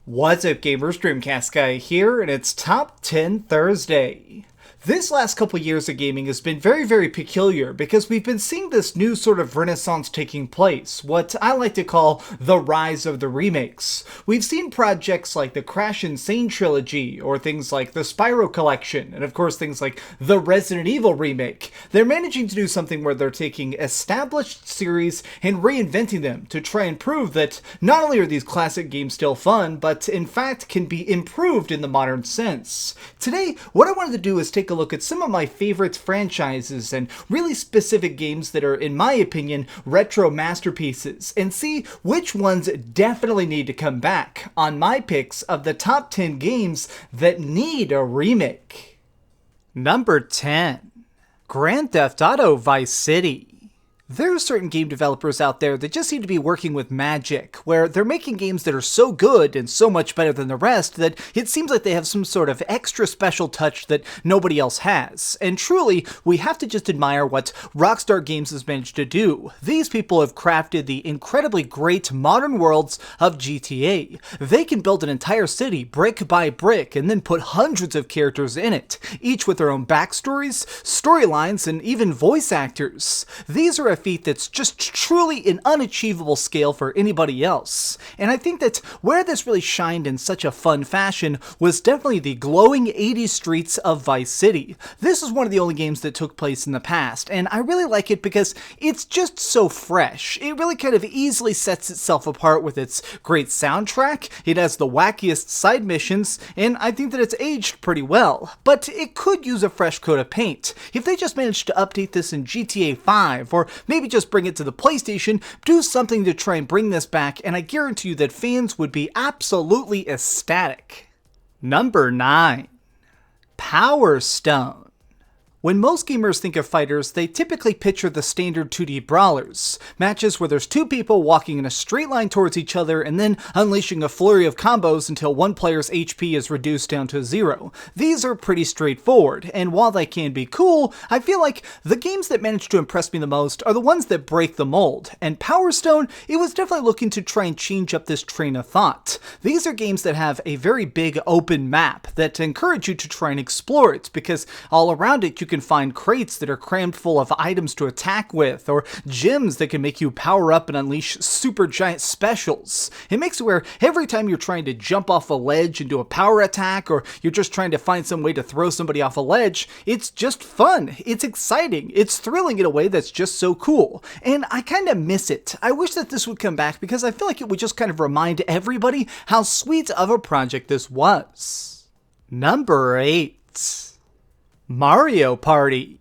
What's up gamers, Dreamcastguy here, and it's Top 10 Thursday. This last couple years of gaming has been very peculiar because we've been seeing this new sort of renaissance taking place, what I like to call the rise of the remakes. We've seen projects like the Crash Insane trilogy, or things like the Spyro collection, and of course things like the Resident Evil remake. They're managing to do something where they're taking established series and reinventing them to try and prove that not only are these classic games still fun, but in fact can be improved in the modern sense. Today, what I wanted to do is take a look at some of my favorite franchises and really specific games that are, in my opinion, retro masterpieces, and see which ones definitely need to come back on my picks of the top 10 games that need a remake. Number 10. Grand Theft Auto Vice City. There are certain game developers out there that just seem to be working with magic, where they're making games that are so good and so much better than the rest that it seems like they have some sort of extra special touch that nobody else has. And truly, we have to just admire what Rockstar Games has managed to do. These people have crafted the incredibly great modern worlds of GTA. They can build an entire city brick by brick and then put hundreds of characters in it, each with their own backstories, storylines, and even voice actors. These are a feat that's just truly an unachievable scale for anybody else. And I think that where this really shined in such a fun fashion was definitely the glowing 80s streets of Vice City. This is one of the only games that took place in the past, and I really like it because it's just so fresh. It really kind of easily sets itself apart with its great soundtrack, it has the wackiest side missions, and I think that it's aged pretty well. But it could use a fresh coat of paint. If they just managed to update this in GTA 5, or maybe just bring it to the PlayStation, do something to try and bring this back, and I guarantee you that fans would be absolutely ecstatic. Number 9. Power Stone. When most gamers think of fighters, they typically picture the standard 2D brawlers, matches where there's two people walking in a straight line towards each other and then unleashing a flurry of combos until one player's HP is reduced down to 0. These are pretty straightforward, and while they can be cool, I feel like the games that manage to impress me the most are the ones that break the mold, and Power Stone, it was definitely looking to try and change up this train of thought. These are games that have a very big open map that encourage you to try and explore it, because all around it you can find crates that are crammed full of items to attack with, or gems that can make you power up and unleash super giant specials. It makes it where every time you're trying to jump off a ledge and do a power attack, or you're just trying to find some way to throw somebody off a ledge, it's just fun, it's exciting, it's thrilling in a way that's just so cool. And I kind of miss it. I wish that this would come back because I feel like it would just kind of remind everybody how sweet of a project this was. Number 8. Mario Party.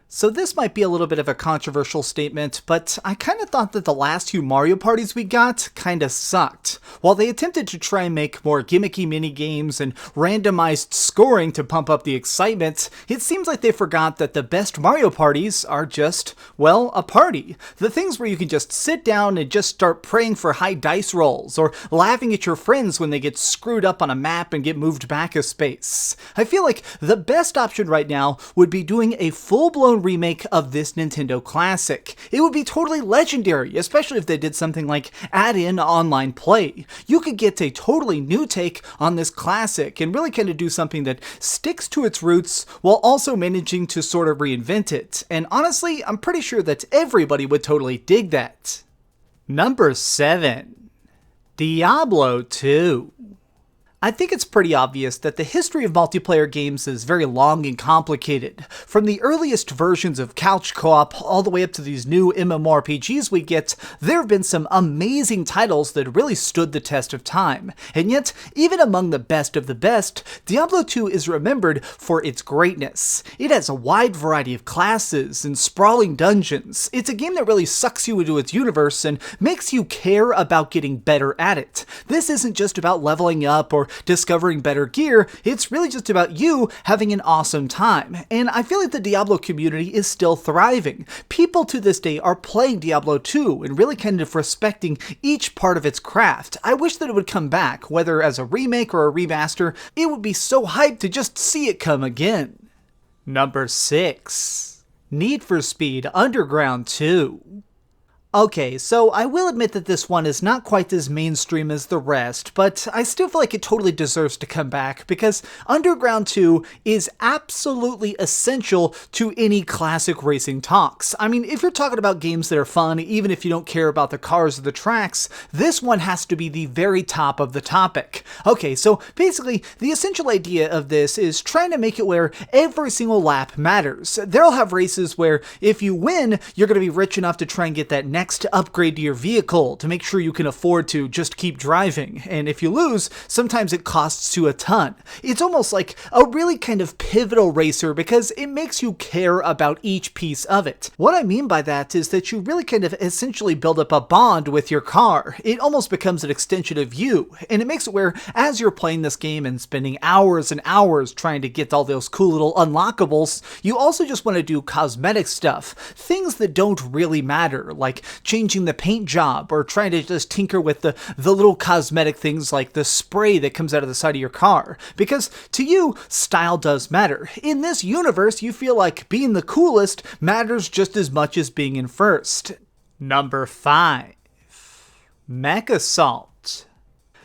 So this might be a little bit of a controversial statement, but I kind of thought that the last few Mario Parties we got kind of sucked. While they attempted to try and make more gimmicky mini-games and randomized scoring to pump up the excitement, it seems like they forgot that the best Mario Parties are just, well, a party. The things where you can just sit down and just start praying for high dice rolls, or laughing at your friends when they get screwed up on a map and get moved back a space. I feel like the best option right now would be doing a full-blown remake of this Nintendo classic. It would be totally legendary, especially if they did something like add in online play. You could get a totally new take on this classic and really kind of do something that sticks to its roots while also managing to sort of reinvent it. And honestly, I'm pretty sure that everybody would totally dig that. Number 7. Diablo 2. I think it's pretty obvious that the history of multiplayer games is very long and complicated. From the earliest versions of couch co-op all the way up to these new MMORPGs we get, there have been some amazing titles that really stood the test of time. And yet, even among the best of the best, Diablo 2 is remembered for its greatness. It has a wide variety of classes and sprawling dungeons. It's a game that really sucks you into its universe and makes you care about getting better at it. This isn't just about leveling up or discovering better gear, it's really just about you having an awesome time. And I feel like the Diablo community is still thriving. People to this day are playing Diablo 2 and really kind of respecting each part of its craft. I wish that it would come back, whether as a remake or a remaster. It would be so hyped to just see it come again. Number 6. Need for Speed Underground 2. Okay, so I will admit that this one is not quite as mainstream as the rest, but I still feel like it totally deserves to come back because Underground 2 is absolutely essential to any classic racing talks. I mean, if you're talking about games that are fun, even if you don't care about the cars or the tracks, this one has to be the very top of the topic. Okay, so basically, the essential idea of this is trying to make it where every single lap matters. They'll have races where if you win, you're going to be rich enough to try and get that next upgrade to your vehicle to make sure you can afford to just keep driving. And if you lose, sometimes it costs you a ton. It's almost like a really kind of pivotal racer because it makes you care about each piece of it. What I mean by that is that you really kind of essentially build up a bond with your car. It almost becomes an extension of you, and it makes it where as you're playing this game and spending hours and hours trying to get all those cool little unlockables, you also just want to do cosmetic stuff, things that don't really matter, like changing the paint job or trying to just tinker with the little cosmetic things like the spray that comes out of the side of your car. Because to you, style does matter. In this universe, you feel like being the coolest matters just as much as being in first. Number 5. Mech Assault.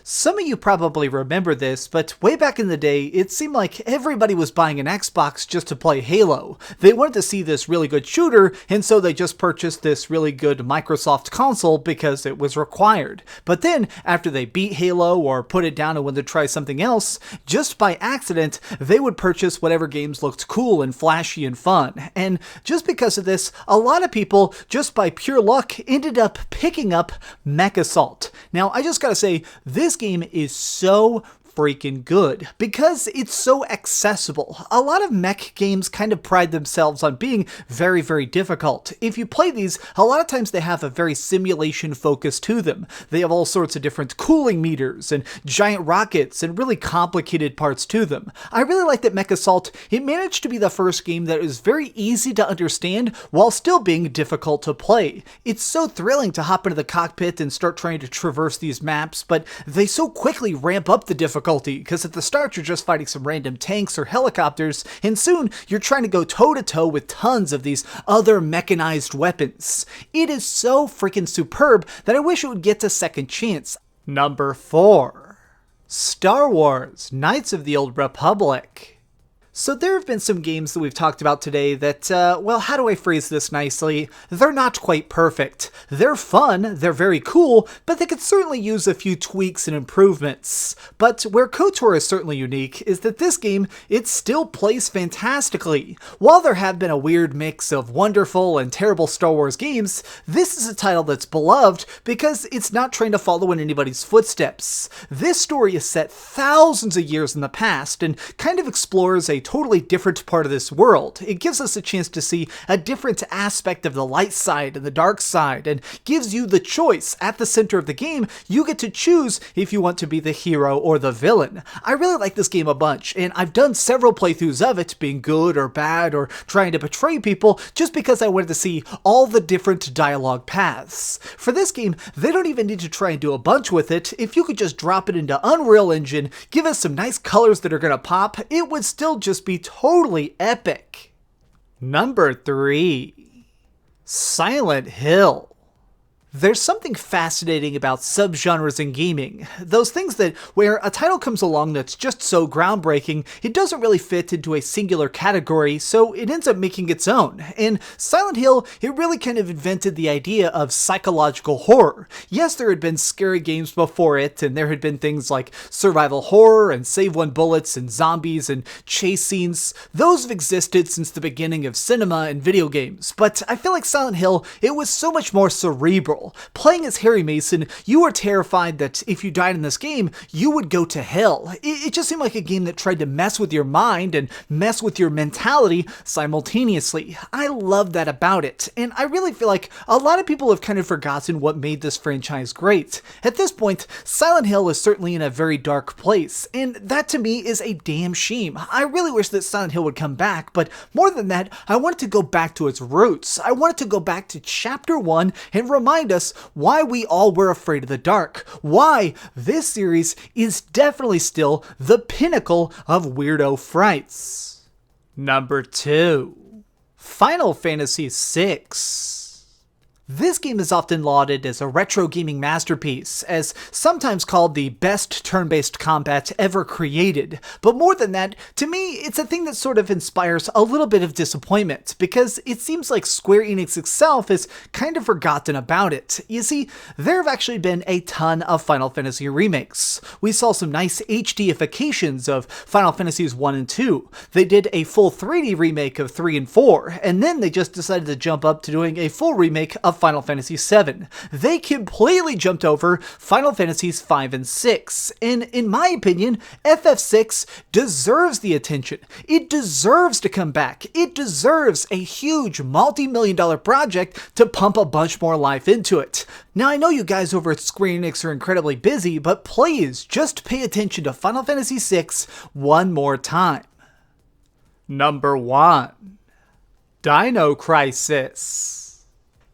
Some of you probably remember this, but way back in the day, it seemed like everybody was buying an Xbox just to play Halo. They wanted to see this really good shooter, and so they just purchased this really good Microsoft console because it was required. But then, after they beat Halo or put it down and wanted to try something else, just by accident, they would purchase whatever games looked cool and flashy and fun. And just because of this, a lot of people, just by pure luck, ended up picking up Mech Assault. Now, I just gotta say, this game is so freaking good because it's so accessible. A lot of mech games kind of pride themselves on being very, very difficult. If you play these, a lot of times they have a very simulation focus to them. They have all sorts of different cooling meters and giant rockets and really complicated parts to them. I really like that Mech Assault, it managed to be the first game that is very easy to understand while still being difficult to play. It's so thrilling to hop into the cockpit and start trying to traverse these maps, but they so quickly ramp up the difficulty because at the start you're just fighting some random tanks or helicopters, and soon you're trying to go toe-to-toe with tons of these other mechanized weapons. It is so freaking superb that I wish it would get a second chance. Number 4. Star Wars: Knights of the Old Republic. So there have been some games that we've talked about today that, well, how do I phrase this nicely? They're not quite perfect. They're fun, they're very cool, but they could certainly use a few tweaks and improvements. But where KOTOR is certainly unique is that this game, it still plays fantastically. While there have been a weird mix of wonderful and terrible Star Wars games, this is a title that's beloved because it's not trying to follow in anybody's footsteps. This story is set thousands of years in the past and kind of explores a totally different part of this world. It gives us a chance to see a different aspect of the light side and the dark side, and gives you the choice. At the center of the game, you get to choose if you want to be the hero or the villain. I really like this game a bunch, and I've done several playthroughs of it, being good or bad or trying to betray people, just because I wanted to see all the different dialogue paths. For this game, they don't even need to try and do a bunch with it. If you could just drop it into Unreal Engine, give us some nice colors that are gonna pop, it would still just be totally epic. Number 3. Silent Hill. There's something fascinating about subgenres in gaming. Those things that where a title comes along that's just so groundbreaking, it doesn't really fit into a singular category, so it ends up making its own. And Silent Hill, it really kind of invented the idea of psychological horror. Yes, there had been scary games before it, and there had been things like survival horror and save one bullets and zombies and chase scenes. Those have existed since the beginning of cinema and video games, but I feel like Silent Hill, it was so much more cerebral. Playing as Harry Mason, you were terrified that if you died in this game, you would go to hell. It just seemed like a game that tried to mess with your mind and mess with your mentality simultaneously. I love that about it, and I really feel like a lot of people have kind of forgotten what made this franchise great. At this point, Silent Hill is certainly in a very dark place, and that to me is a damn shame. I really wish that Silent Hill would come back, but more than that, I want it to go back to its roots. I want it to go back to Chapter 1 and remind us why we all were afraid of the dark, why this series is definitely still the pinnacle of weirdo frights. Number 2. Final Fantasy VI. This game is often lauded as a retro gaming masterpiece, as sometimes called the best turn-based combat ever created. But more than that, to me, it's a thing that sort of inspires a little bit of disappointment, because it seems like Square Enix itself has kind of forgotten about it. You see, there have actually been a ton of Final Fantasy remakes. We saw some nice HDifications of Final Fantasies 1 and 2. They did a full 3D remake of 3 and 4, and then they just decided to jump up to doing a full remake of Final Fantasy VII. They completely jumped over Final Fantasies 5 and 6, and in my opinion, FF6 deserves the attention. It deserves to come back. It deserves a huge multi-million-dollar project to pump a bunch more life into it. Now, I know you guys over at Square Enix are incredibly busy, but please just pay attention to Final Fantasy VI one more time. Number 1. Dino Crisis.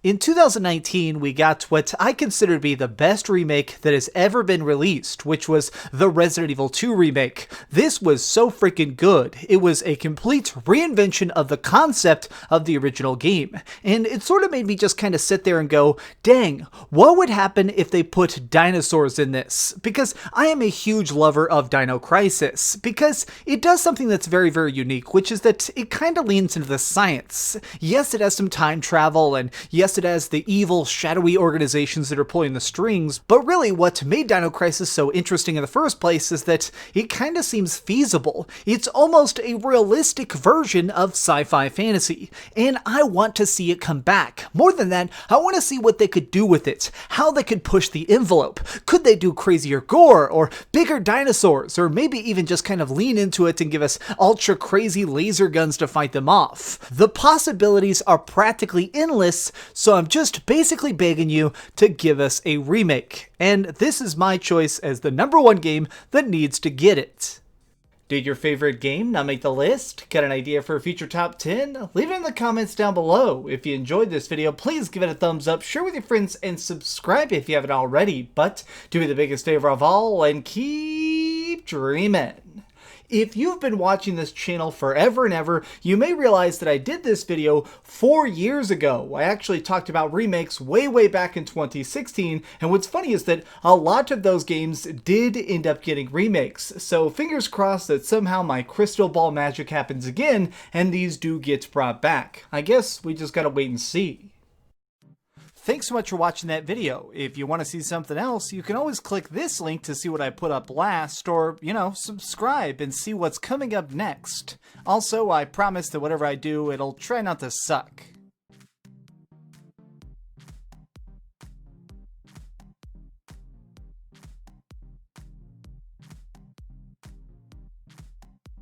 In 2019, we got what I consider to be the best remake that has ever been released, which was the Resident Evil 2 remake. This was so freaking good. It was a complete reinvention of the concept of the original game, and it sort of made me just kind of sit there and go, dang, what would happen if they put dinosaurs in this? Because I am a huge lover of Dino Crisis, because it does something that's very, very unique, which is that it kind of leans into the science. Yes, it has some time travel, and yes, it has the evil, shadowy organizations that are pulling the strings, but really what made Dino Crisis so interesting in the first place is that it kind of seems feasible. It's almost a realistic version of sci-fi fantasy, and I want to see it come back. More than that, I want to see what they could do with it, how they could push the envelope. Could they do crazier gore, or bigger dinosaurs, or maybe even just kind of lean into it and give us ultra crazy laser guns to fight them off? The possibilities are practically endless, so I'm just basically begging you to give us a remake. And this is my choice as the number 1 game that needs to get it. Did your favorite game not make the list? Got an idea for a future top 10? Leave it in the comments down below. If you enjoyed this video, please give it a thumbs up, share with your friends, and subscribe if you haven't already. But do me the biggest favor of all and keep dreaming. If you've been watching this channel forever and ever, you may realize that I did this video 4 years ago. I actually talked about remakes way back in 2016, and what's funny is that a lot of those games did end up getting remakes. So fingers crossed that somehow my crystal ball magic happens again, and these do get brought back. I guess we just gotta wait and see. Thanks so much for watching that video. If you want to see something else, you can always click this link to see what I put up last, or, subscribe and see what's coming up next. Also, I promise that whatever I do, it'll try not to suck.